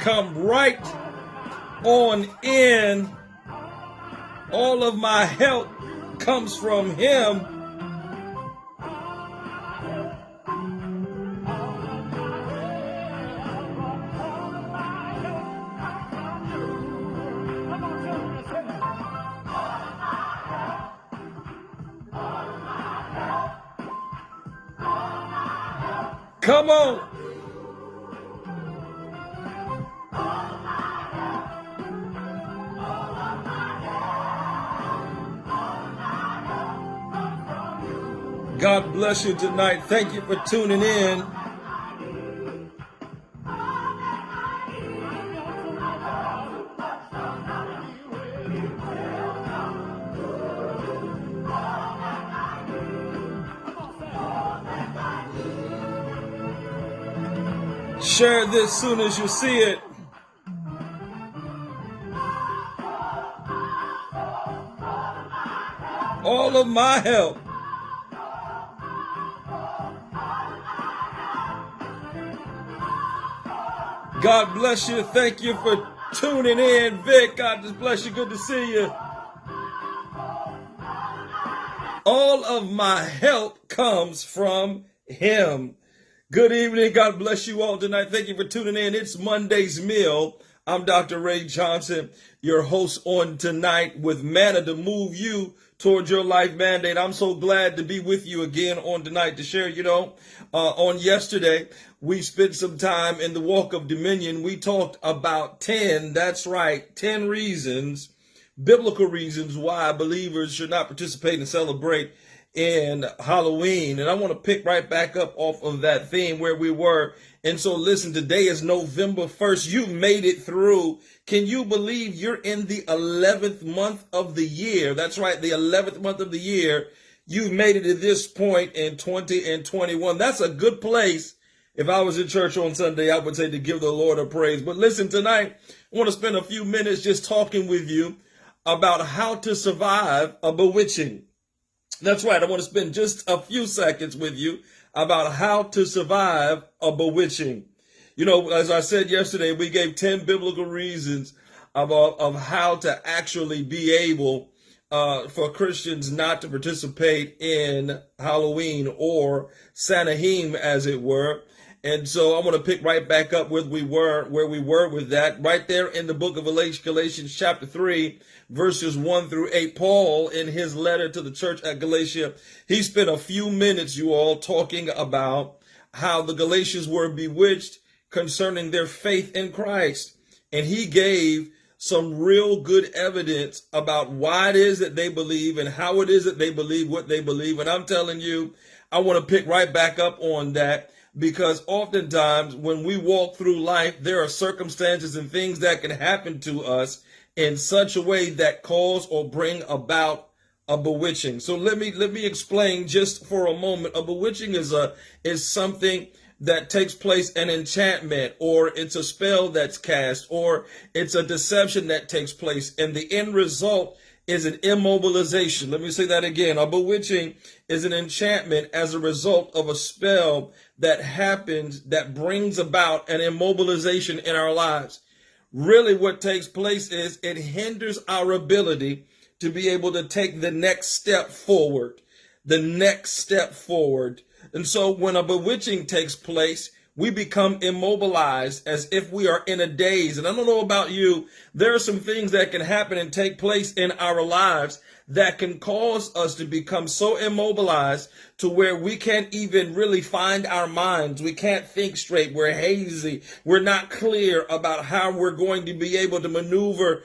come right on in. All of my help comes from him. Come on. God bless you tonight. Thank you for tuning in. Share this soon as you see it. All of my help. God bless you. Thank you for tuning in. Vic, God just bless you. Good to see you. All of my help comes from him. Good evening. God bless you all tonight. Thank you for tuning in. It's Monday's Meal. I'm Dr. Ray Johnson, your host on tonight with manna to move you towards your life mandate. I'm so glad to be with you again on tonight to share. On yesterday, we spent some time in the Walk of Dominion. We talked about 10 reasons, biblical reasons why believers should not participate and celebrate in Halloween. And I want to pick right back up off of that theme where we were. And so listen, today is November 1st. You've made it through. Can you believe you're in the 11th month of the year? That's right, the 11th month of the year. You've made it to this point in 2021. That's a good place. If I was in church on Sunday, I would say to give the Lord a praise. But listen, tonight, I want to spend a few minutes just talking with you about how to survive a bewitching. That's right. I want to spend just a few seconds with you about how to survive a bewitching. As I said yesterday, we gave 10 biblical reasons of how to actually be able for Christians not to participate in Halloween or Samhain, as it were. And so I want to pick right back up where we were with that, right there in the book of Galatians chapter 3, verses 1 through 8. Paul, in his letter to the church at Galatia, he spent a few minutes, you all, talking about how the Galatians were bewitched concerning their faith in Christ. And he gave some real good evidence about why it is that they believe and how it is that they believe what they believe. And I'm telling you, I want to pick right back up on that. Because oftentimes when we walk through life, there are circumstances and things that can happen to us in such a way that cause or bring about a bewitching. So let me explain just for a moment. A bewitching is something that takes place, an enchantment, or it's a spell that's cast, or it's a deception that takes place, and the end result is an immobilization. Let me say that again. A bewitching is an enchantment as a result of a spell that happens that brings about an immobilization in our lives. Really what takes place is it hinders our ability to be able to take the next step forward. And so when a bewitching takes place, we become immobilized as if we are in a daze. And I don't know about you, there are some things that can happen and take place in our lives that can cause us to become so immobilized to where we can't even really find our minds. We can't think straight. We're hazy. We're not clear about how we're going to be able to maneuver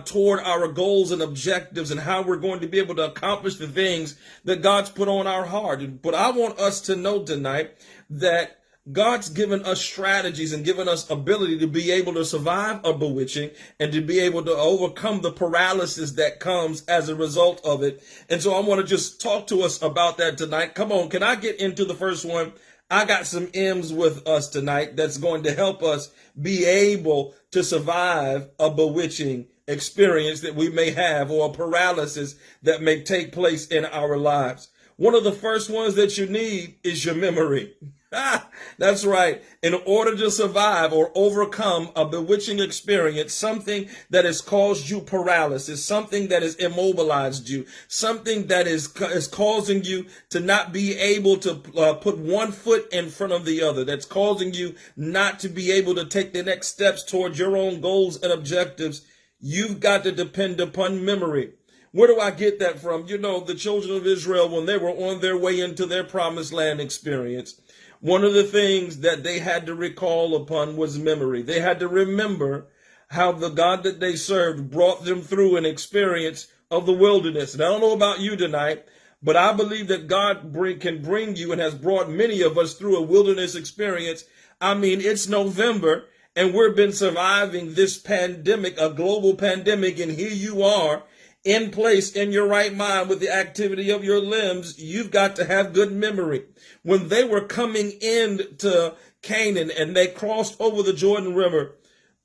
toward our goals and objectives and how we're going to be able to accomplish the things that God's put on our heart. But I want us to know tonight that God's given us strategies and given us ability to be able to survive a bewitching and to be able to overcome the paralysis that comes as a result of it. And so I want to just talk to us about that tonight. Come on, can I get into the first one? I got some M's with us tonight that's going to help us be able to survive a bewitching experience that we may have or a paralysis that may take place in our lives. One of the first ones that you need is your memory. That's right. In order to survive or overcome a bewitching experience, something that has caused you paralysis, something that has immobilized you, something that is causing you to not be able to put one foot in front of the other, that's causing you not to be able to take the next steps towards your own goals and objectives, you've got to depend upon memory. Where do I get that from? You know, the children of Israel, when they were on their way into their promised land experience, one of the things that they had to recall upon was memory. They had to remember how the God that they served brought them through an experience of the wilderness. And I don't know about you tonight, but I believe that God can bring you and has brought many of us through a wilderness experience. I mean, it's November and we've been surviving this pandemic, a global pandemic, and here you are in place in your right mind with the activity of your limbs. You've got to have good memory. When they were coming into Canaan and they crossed over the Jordan River,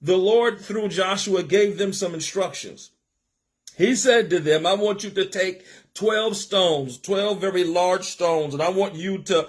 the Lord through Joshua gave them some instructions. He said to them, I want you to take 12 stones, 12 very large stones, and I want you to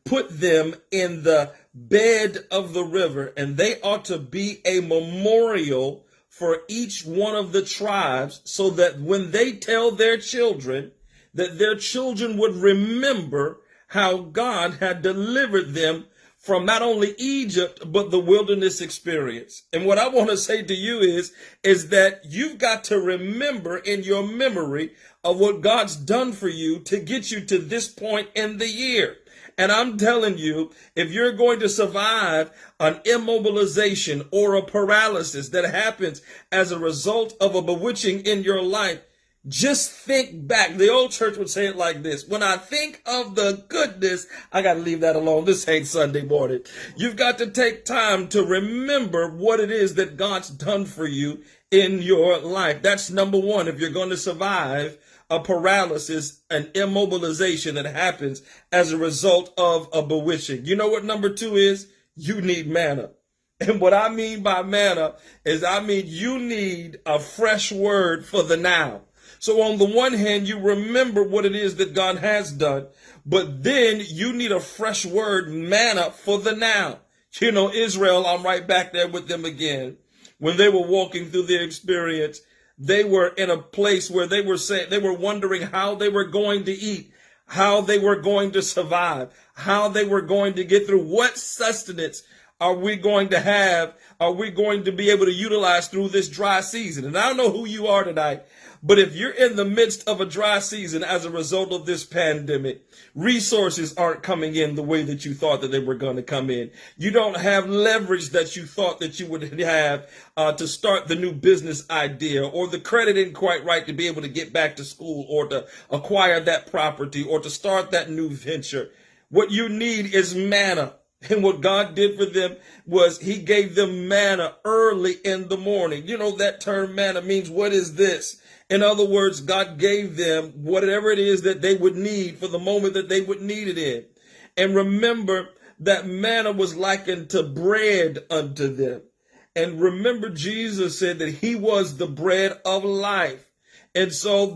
put them in the bed of the river, and they ought to be a memorial for each one of the tribes, so that when they tell their children, that their children would remember how God had delivered them from not only Egypt, but the wilderness experience. And what I want to say to you is that you've got to remember in your memory of what God's done for you to get you to this point in the year. And I'm telling you, if you're going to survive an immobilization or a paralysis that happens as a result of a bewitching in your life, just think back. The old church would say it like this: when I think of the goodness, I got to leave that alone. This ain't Sunday morning. You've got to take time to remember what it is that God's done for you in your life. That's number one. If you're going to survive a paralysis, an immobilization that happens as a result of a bewitching. You know what number two is? You need manna. And what I mean by manna is you need a fresh word for the now. So on the one hand, you remember what it is that God has done, but then you need a fresh word, manna, for the now. You know, Israel, I'm right back there with them again. When they were walking through their experience, they were in a place where they were wondering how they were going to eat, how they were going to survive, how they were going to get through. What sustenance are we going to have? Are we going to be able to utilize through this dry season? And I don't know who you are tonight, but if you're in the midst of a dry season as a result of this pandemic, resources aren't coming in the way that you thought that they were going to come in. You don't have leverage that you thought that you would have to start the new business idea, or the credit isn't quite right to be able to get back to school, or to acquire that property, or to start that new venture. What you need is manna. And what God did for them was he gave them manna early in the morning. You know, that term manna means, what is this? In other words, God gave them whatever it is that they would need for the moment that they would need it in. And remember that manna was likened to bread unto them. And remember, Jesus said that he was the bread of life. And so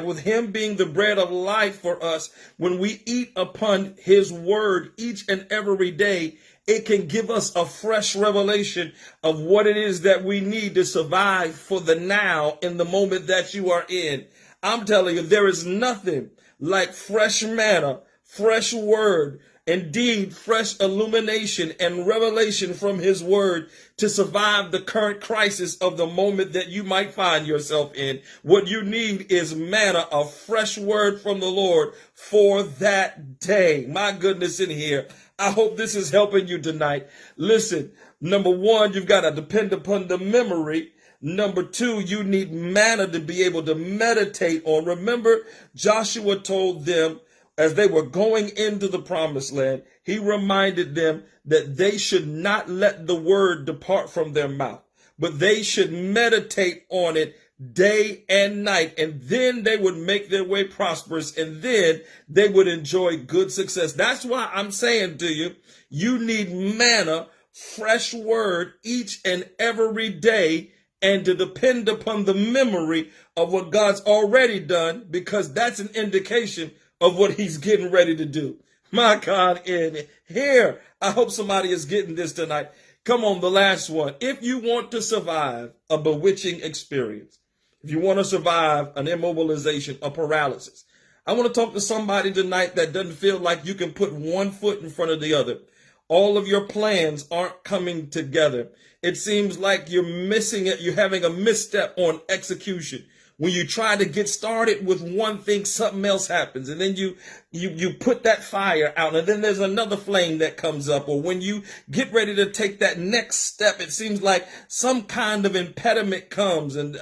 with him being the bread of life for us, when we eat upon his word each and every day, it can give us a fresh revelation of what it is that we need to survive for the now in the moment that you are in. I'm telling you, there is nothing like fresh manna, fresh word, indeed fresh illumination and revelation from his word to survive the current crisis of the moment that you might find yourself in. What you need is manna, a fresh word from the Lord for that day. My goodness, in here, I hope this is helping you tonight. Listen, number one, you've got to depend upon the memory. Number two, you need manna to be able to meditate on. Remember, Joshua told them as they were going into the promised land, he reminded them that they should not let the word depart from their mouth, but they should meditate on it day and night, and then they would make their way prosperous, and then they would enjoy good success. That's why I'm saying to you, you need manna, fresh word each and every day, and to depend upon the memory of what God's already done, because that's an indication of what he's getting ready to do. My God, in here. I hope somebody is getting this tonight. Come on, the last one. If you want to survive a bewitching experience, if you want to survive an immobilization, a paralysis, I want to talk to somebody tonight that doesn't feel like you can put one foot in front of the other. All of your plans aren't coming together. It seems like you're missing it. You're having a misstep on execution. When you try to get started with one thing, something else happens. And then you put that fire out, and then there's another flame that comes up. Or when you get ready to take that next step, it seems like some kind of impediment comes, and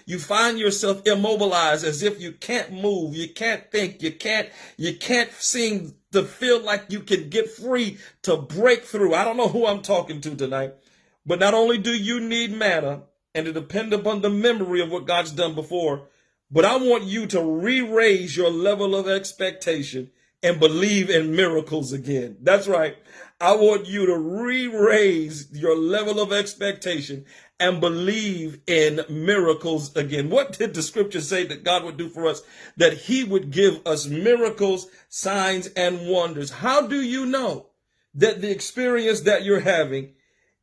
you find yourself immobilized, as if you can't move, you can't think, you can't seem to feel like you can get free to break through. I don't know who I'm talking to tonight, but not only do you need manna and to depend upon the memory of what God's done before, but I want you to re-raise your level of expectation and believe in miracles again. That's right. I want you to re-raise your level of expectation and believe in miracles again. What did the scripture say that God would do for us? That he would give us miracles, signs, and wonders. How do you know that the experience that you're having,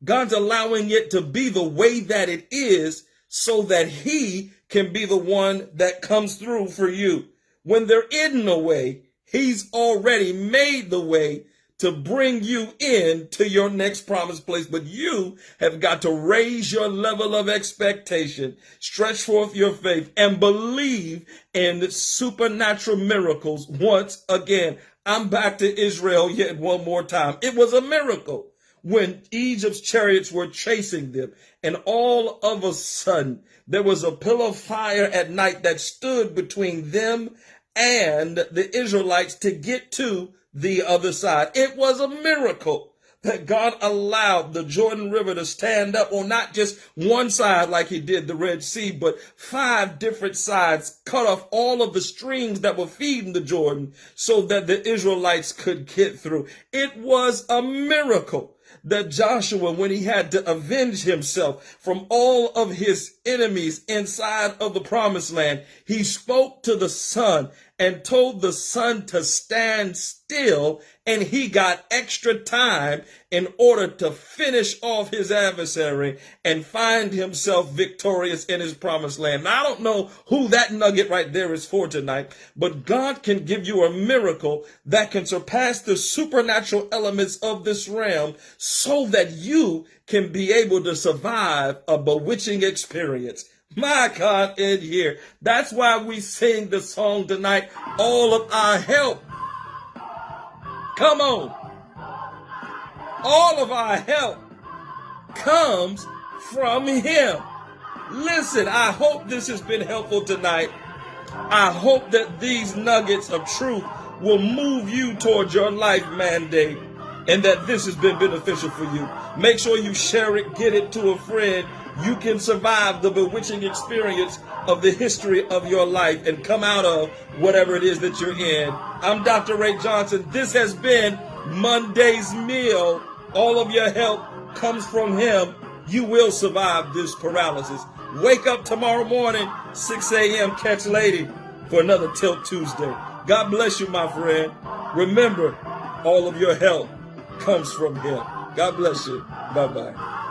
God's allowing it to be the way that it is so that he can be the one that comes through for you? When there isn't a way, he's already made the way to bring you in to your next promised place. But you have got to raise your level of expectation, stretch forth your faith, and believe in supernatural miracles once again. I'm back to Israel yet one more time. It was a miracle when Egypt's chariots were chasing them, and all of a sudden there was a pillar of fire at night that stood between them and the Israelites to get to the other side. It was a miracle that God allowed the Jordan River to stand up on not just one side like he did the Red Sea, but 5 different sides, cut off all of the streams that were feeding the Jordan so that the Israelites could get through. It was a miracle that Joshua, when he had to avenge himself from all of his enemies inside of the promised land, he spoke to the sun and told the sun to stand still, and he got extra time in order to finish off his adversary and find himself victorious in his promised land. Now, I don't know who that nugget right there is for tonight, but God can give you a miracle that can surpass the supernatural elements of this realm so that you can be able to survive a bewitching experience. My God, in here. That's why we sing the song tonight, All of Our Help. Come on. All of our help comes from him. Listen, I hope this has been helpful tonight. I hope that these nuggets of truth will move you towards your life mandate, and that this has been beneficial for you. Make sure you share it, get it to a friend. You can survive the bewitching experience of the history of your life and come out of whatever it is that you're in. I'm Dr. Ray Johnson. This has been Monday's Meal. All of your help comes from him. You will survive this paralysis. Wake up tomorrow morning, 6 a.m. Catch Lady for another Tilt Tuesday. God bless you, my friend. Remember, all of your help comes from him. God bless you. Bye-bye.